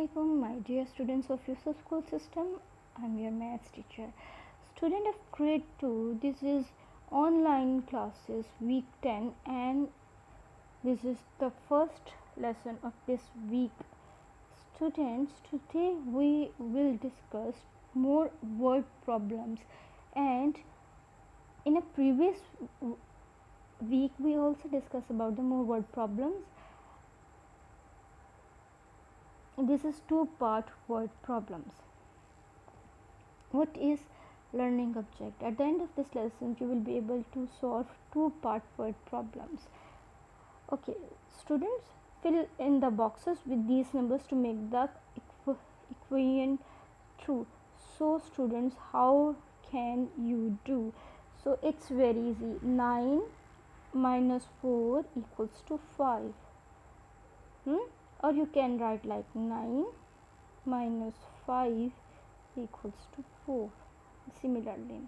Assalamualaikum, my dear students of Yusuf School System. I'm your maths teacher. Student of grade 2, this is online classes week 10 and this is the first lesson of this week. Students, today we will discuss more word problems, and in a previous week we also discussed about the more word problems. This is two-part word problems. What is learning object? At the end of this lesson you will be able to solve two-part word problems. Okay, students, fill in the boxes with these numbers to make the equation true. So students, how can you do? So it's very easy. 9 minus 4 equals to 5. Or you can write like 9 minus 5 equals to 4. Similarly,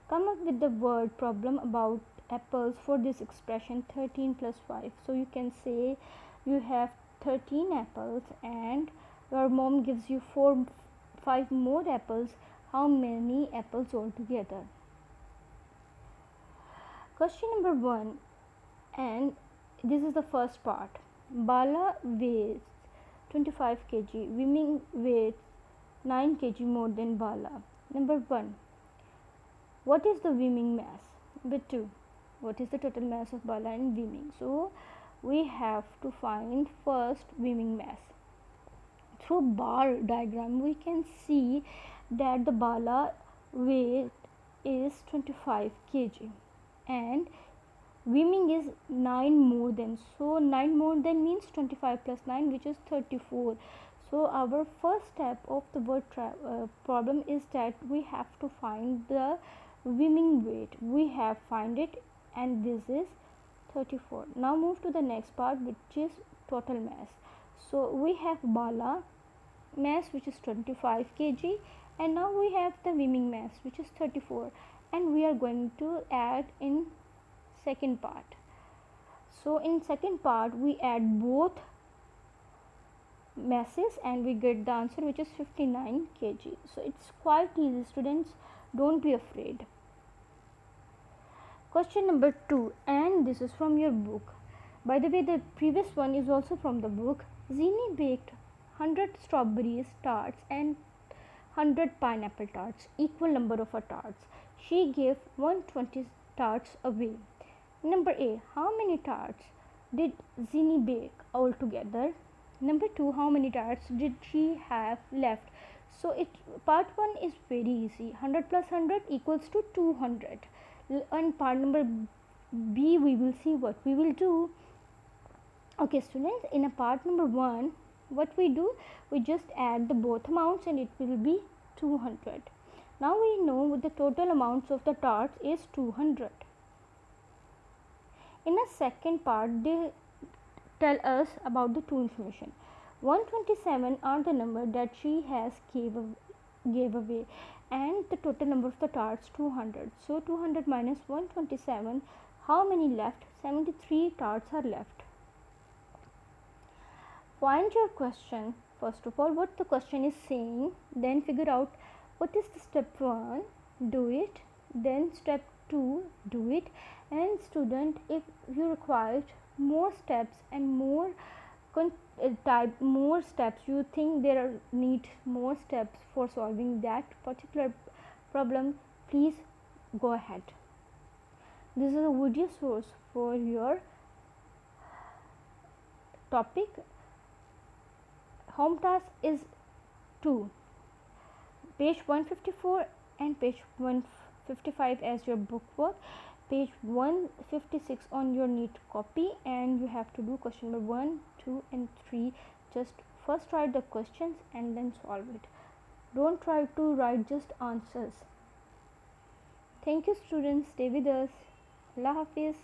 come up with the word problem about apples for this expression 13 plus 5. So you can say you have 13 apples and your mom gives you 5 more apples. How many apples altogether? Question number 1, and this is the first part. Bala weighs 25 kg. Viming weighs 9 kg more than Bala. Number 1. What is the Viming mass? Number 2. What is the total mass of Bala and Viming? So we have to find first Viming mass. Through bar diagram we can see that the Bala weight is 25 kg and Viming is 9 more than. So 9 more than means 25 plus 9, which is 34. So our first step of the word problem is that we have to find the Viming weight. We have find it, and this is 34. Now move to the next part, which is total mass. So we have Bala mass, which is 25 kg, and now we have the Viming mass, which is 34, and we are going to add in second part. So in second part we add both masses and we get the answer, which is 59 kg. So it's quite easy, students, don't be afraid. Question number 2, and this is from your book. By the way, the previous one is also from the book. Zini baked 100 strawberries tarts and 100 pineapple tarts, equal number of tarts. She gave 120 tarts away. Number A, how many tarts did Zini bake altogether? Number 2, how many tarts did she have left? So part 1 is very easy. 100 plus 100 equals to 200. And part number B, we will see what we will do. Okay students, in a part number 1, what we do, we just add the both amounts and it will be 200. Now we know the total amounts of the tarts is 200. In a second part, they tell us about the two information. 127 are the number that she has gave away, and the total number of the tarts 200. So 200 minus 127, how many left? 73 tarts are left. Find your question. First of all, what the question is saying, then figure out what is the step 1, do it, then step 2, do it. And student, if you require more steps and more steps, you think there are need more steps for solving that particular problem, please go ahead. This is a video source for your topic. Home task is 2, page 154 and page 155 as your book work, page 156 on your neat copy, and you have to do question number 1, 2 and 3. Just first write the questions and then solve it. Don't try to write just answers. Thank you students, stay with us. Allah Hafiz.